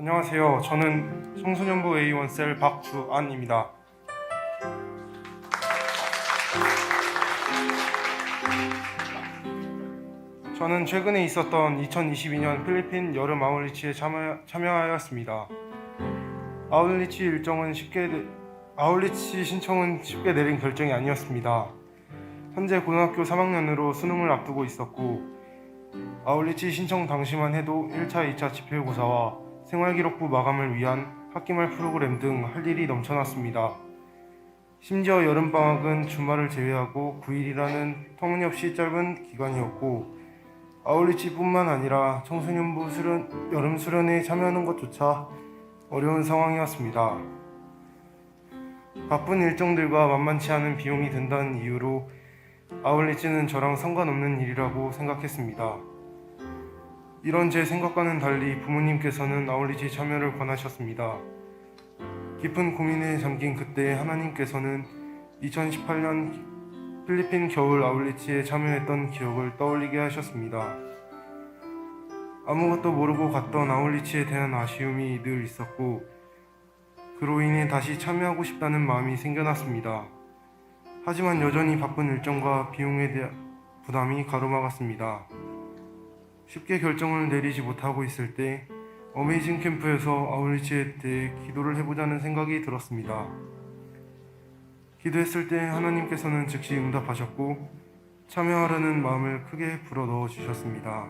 안녕하세요. 저는 청소년부 A1셀 박주안입니다. 저는 최근에 있었던 2022년 필리핀 여름 아울리치에 참여하였습니다. 아울리치 신청은 쉽게 내린 결정이 아니었습니다. 현재 고등학교 3학년으로 수능을 앞두고 있었고, 아울리치 신청 당시만 해도 1차, 2차 집필고사와 생활기록부 마감을 위한 학기말 프로그램 등 할 일이 넘쳐났습니다. 심지어 여름방학은 주말을 제외하고 9일이라는 터무니없이 짧은 기간이었고, 아울리치뿐만 아니라 청소년부 여름 수련회에 참여하는 것조차 어려운 상황이었습니다. 바쁜 일정들과 만만치 않은 비용이 든다는 이유로 아울리치는 저랑 상관없는 일이라고 생각했습니다. 이런 제 생각과는 달리 부모님께서는 아울리치 참여를 권하셨습니다. 깊은 고민에 잠긴 그때 하나님께서는 2018년 필리핀 겨울 아울리치에 참여했던 기억을 떠올리게 하셨습니다. 아무것도 모르고 갔던 아울리치에 대한 아쉬움이 늘 있었고, 그로 인해 다시 참여하고 싶다는 마음이 생겨났습니다. 하지만 여전히 바쁜 일정과 비용에 대한 부담이 가로막았습니다. 쉽게 결정을 내리지 못하고 있을 때 어메이징 캠프에서 아울리치에 대해 기도를 해보자는 생각이 들었습니다. 기도했을 때 하나님께서는 즉시 응답하셨고 참여하려는 마음을 크게 불어넣어 주셨습니다.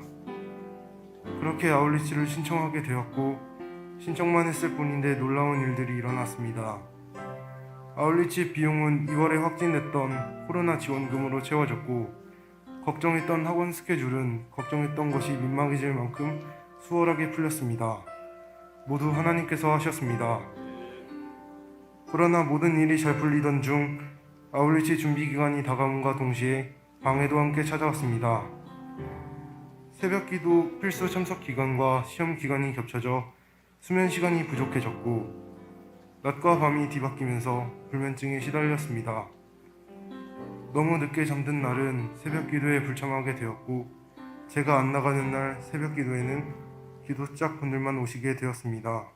그렇게 아울리치를 신청하게 되었고, 신청만 했을 뿐인데 놀라운 일들이 일어났습니다. 아울리치 비용은 2월에 확진됐던 코로나 지원금으로 채워졌고, 걱정했던 학원 스케줄은 걱정했던 것이 민망해질 만큼 수월하게 풀렸습니다. 모두 하나님께서 하셨습니다. 그러나 모든 일이 잘 풀리던 중 아울리치 준비 기간이 다가옴과 동시에 방해도 함께 찾아왔습니다. 새벽기도 필수 참석 기간과 시험 기간이 겹쳐져 수면 시간이 부족해졌고, 낮과 밤이 뒤바뀌면서 불면증에 시달렸습니다. 너무 늦게 잠든 날은 새벽 기도에 불참하게 되었고, 제가 안 나가는 날 새벽 기도에는 기도짝 분들만 오시게 되었습니다.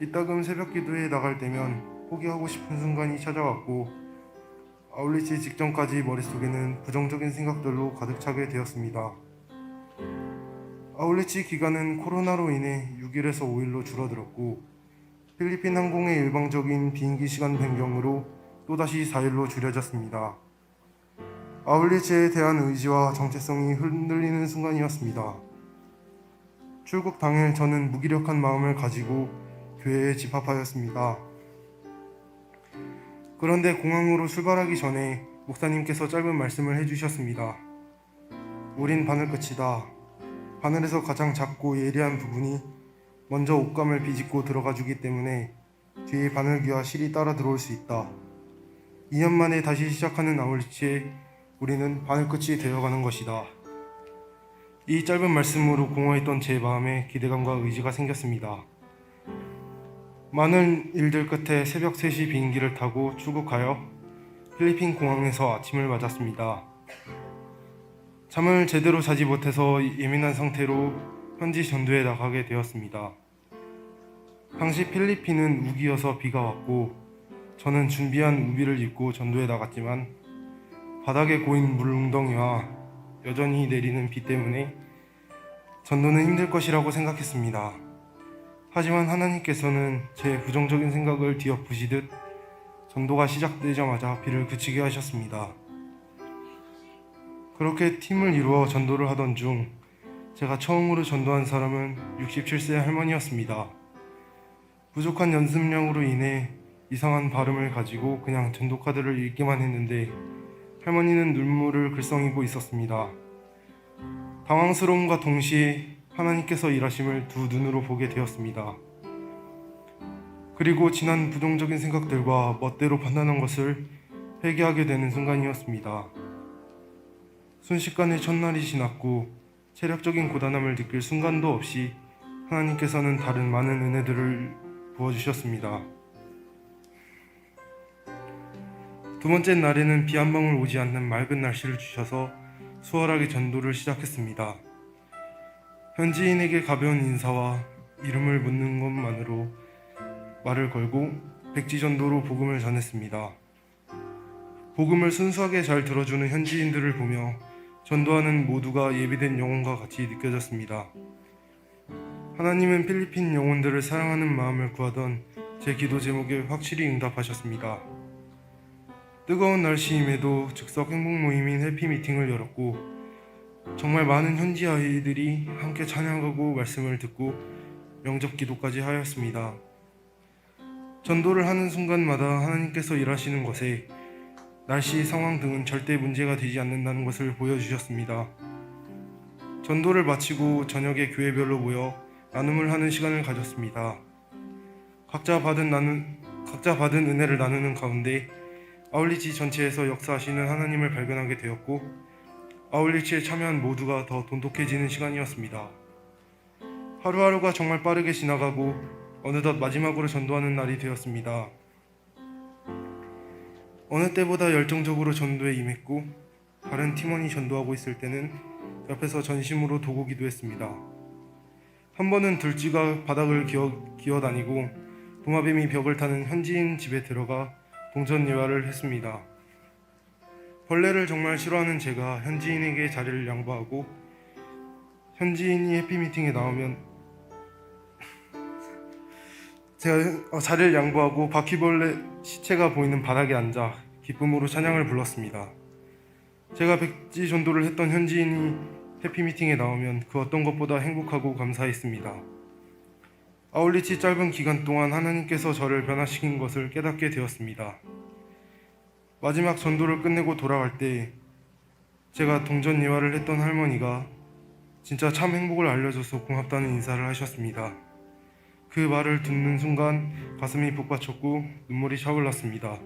이따금 새벽 기도에 나갈 때면 포기하고 싶은 순간이 찾아왔고, 아울리치 직전까지 머릿속에는 부정적인 생각들로 가득 차게 되었습니다. 아울리치 기간은 코로나로 인해 6일에서 5일로 줄어들었고, 필리핀 항공의 일방적인 비행기 시간 변경으로 또다시 4일로 줄여졌습니다. 아울리치에 대한 의지와 정체성이 흔들리는 순간이었습니다. 출국 당일 저는 무기력한 마음을 가지고 교회에 집합하였습니다. 그런데 공항으로 출발하기 전에 목사님께서 짧은 말씀을 해주셨습니다. 우린 바늘 끝이다. 바늘에서 가장 작고 예리한 부분이 먼저 옷감을 비집고 들어가 주기 때문에 뒤에 바늘귀와 실이 따라 들어올 수 있다. 2년 만에 다시 시작하는 아울리치에 우리는 바늘끝이 되어가는 것이다. 이 짧은 말씀으로 공허했던 제 마음에 기대감과 의지가 생겼습니다. 많은 일들 끝에 새벽 3시 비행기를 타고 출국하여 필리핀 공항에서 아침을 맞았습니다. 잠을 제대로 자지 못해서 예민한 상태로 현지 전도에 나가게 되었습니다. 당시 필리핀은 우기여서 비가 왔고, 저는 준비한 우비를 입고 전도에 나갔지만 바닥에 고인 물웅덩이와 여전히 내리는 비 때문에 전도는 힘들 것이라고 생각했습니다. 하지만 하나님께서는 제 부정적인 생각을 뒤엎으시듯 전도가 시작되자마자 비를 그치게 하셨습니다. 그렇게 팀을 이루어 전도를 하던 중 제가 처음으로 전도한 사람은 67세 할머니였습니다. 부족한 연습량으로 인해 이상한 발음을 가지고 그냥 전도 카드를 읽기만 했는데 할머니는 눈물을 글썽이고 있었습니다. 당황스러움과 동시에 하나님께서 일하심을 두 눈으로 보게 되었습니다. 그리고 지난 부정적인 생각들과 멋대로 판단한 것을 회개하게 되는 순간이었습니다. 순식간에 첫날이 지났고 체력적인 고단함을 느낄 순간도 없이 하나님께서는 다른 많은 은혜들을 부어주셨습니다. 두 번째 날에는 비 한 방울 오지 않는 맑은 날씨를 주셔서 수월하게 전도를 시작했습니다. 현지인에게 가벼운 인사와 이름을 묻는 것만으로 말을 걸고 백지전도로 복음을 전했습니다. 복음을 순수하게 잘 들어주는 현지인들을 보며 전도하는 모두가 예비된 영혼과 같이 느껴졌습니다. 하나님은 필리핀 영혼들을 사랑하는 마음을 구하던 제 기도 제목에 확실히 응답하셨습니다. 뜨거운 날씨임에도 즉석 행복 모임인 해피미팅을 열었고 정말 많은 현지 아이들이 함께 찬양하고 말씀을 듣고 영접 기도까지 하였습니다. 전도를 하는 순간마다 하나님께서 일하시는 것에 날씨 상황 등은 절대 문제가 되지 않는다는 것을 보여주셨습니다. 전도를 마치고 저녁에 교회별로 모여 나눔을 하는 시간을 가졌습니다. 각자 받은 은혜를 나누는 가운데 아울리치 전체에서 역사하시는 하나님을 발견하게 되었고 아울리치에 참여한 모두가 더 돈독해지는 시간이었습니다. 하루하루가 정말 빠르게 지나가고 어느덧 마지막으로 전도하는 날이 되었습니다. 어느 때보다 열정적으로 전도에 임했고 다른 팀원이 전도하고 있을 때는 옆에서 전심으로 도고 기도했습니다. 한 번은 들쥐가 바닥을 기어다니고 도마뱀이 벽을 타는 현지인 집에 들어가 동전 예화를 했습니다. 벌레를 정말 싫어하는 제가 현지인에게 자리를 양보하고 현지인이 해피미팅에 나오면 제가 자리를 양보하고 바퀴벌레 시체가 보이는 바닥에 앉아 기쁨으로 찬양을 불렀습니다. 제가 백지 전도를 했던 현지인이 해피미팅에 나오면 그 어떤 것보다 행복하고 감사했습니다. 아울리치 짧은 기간 동안 하나님께서 저를 변화시킨 것을 깨닫게 되었습니다. 마지막 전도를 끝내고 돌아갈 때 제가 동전 예화를 했던 할머니가 진짜 참 행복을 알려줘서 고맙다는 인사를 하셨습니다. 그 말을 듣는 순간 가슴이 북받쳤고 눈물이 차올랐습니다.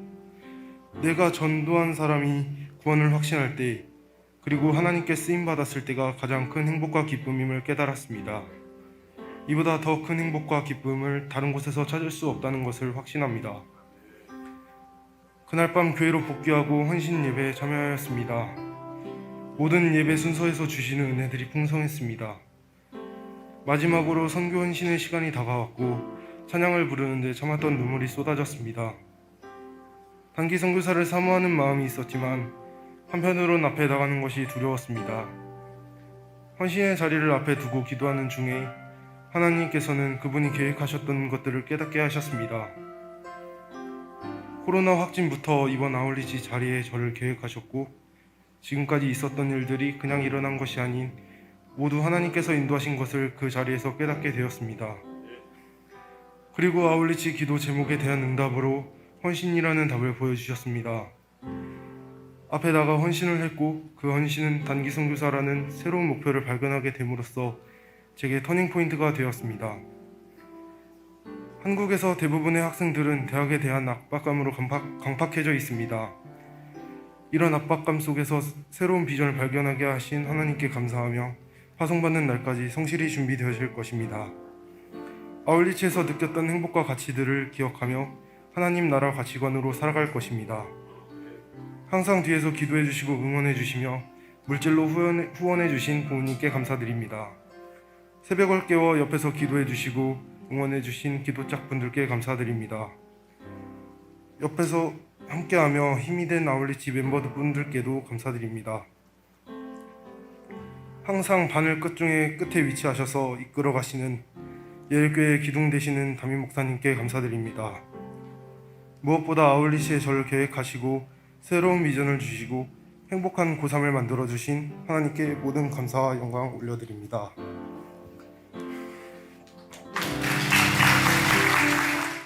내가 전도한 사람이 구원을 확신할 때 그리고 하나님께 쓰임받았을 때가 가장 큰 행복과 기쁨임을 깨달았습니다. 이보다 더 큰 행복과 기쁨을 다른 곳에서 찾을 수 없다는 것을 확신합니다. 그날 밤 교회로 복귀하고 헌신 예배에 참여하였습니다. 모든 예배 순서에서 주시는 은혜들이 풍성했습니다. 마지막으로 선교 헌신의 시간이 다가왔고 찬양을 부르는데 참았던 눈물이 쏟아졌습니다. 단기 선교사를 사모하는 마음이 있었지만 한편으론 앞에 나가는 것이 두려웠습니다. 헌신의 자리를 앞에 두고 기도하는 중에 하나님께서는 그분이 계획하셨던 것들을 깨닫게 하셨습니다. 코로나 확진부터 이번 아울리치 자리에 저를 계획하셨고 지금까지 있었던 일들이 그냥 일어난 것이 아닌 모두 하나님께서 인도하신 것을 그 자리에서 깨닫게 되었습니다. 그리고 아울리치 기도 제목에 대한 응답으로 헌신이라는 답을 보여주셨습니다. 앞에 나가 헌신을 했고 그 헌신은 단기 선교사라는 새로운 목표를 발견하게 됨으로써 제게 터닝포인트가 되었습니다. 한국에서 대부분의 학생들은 대학에 대한 압박감으로 강팍해져 있습니다. 이런 압박감 속에서 새로운 비전을 발견하게 하신 하나님께 감사하며 파송받는 날까지 성실히 준비되어질 것입니다. 아울리치에서 느꼈던 행복과 가치들을 기억하며 하나님 나라 가치관으로 살아갈 것입니다. 항상 뒤에서 기도해 주시고 응원해 주시며 물질로 후원해 주신 부모님께 감사드립니다. 새벽을 깨워 옆에서 기도해 주시고 응원해 주신 기도짝 분들께 감사드립니다. 옆에서 함께하며 힘이 된 아울리치 멤버분들께도 감사드립니다. 항상 바늘 끝에 위치하셔서 이끌어 가시는 예일교회 기둥 되시는 담임 목사님께 감사드립니다. 무엇보다 아울리치에 저를 계획하시고 새로운 비전을 주시고 행복한 고3을 만들어주신 하나님께 모든 감사와 영광 올려드립니다.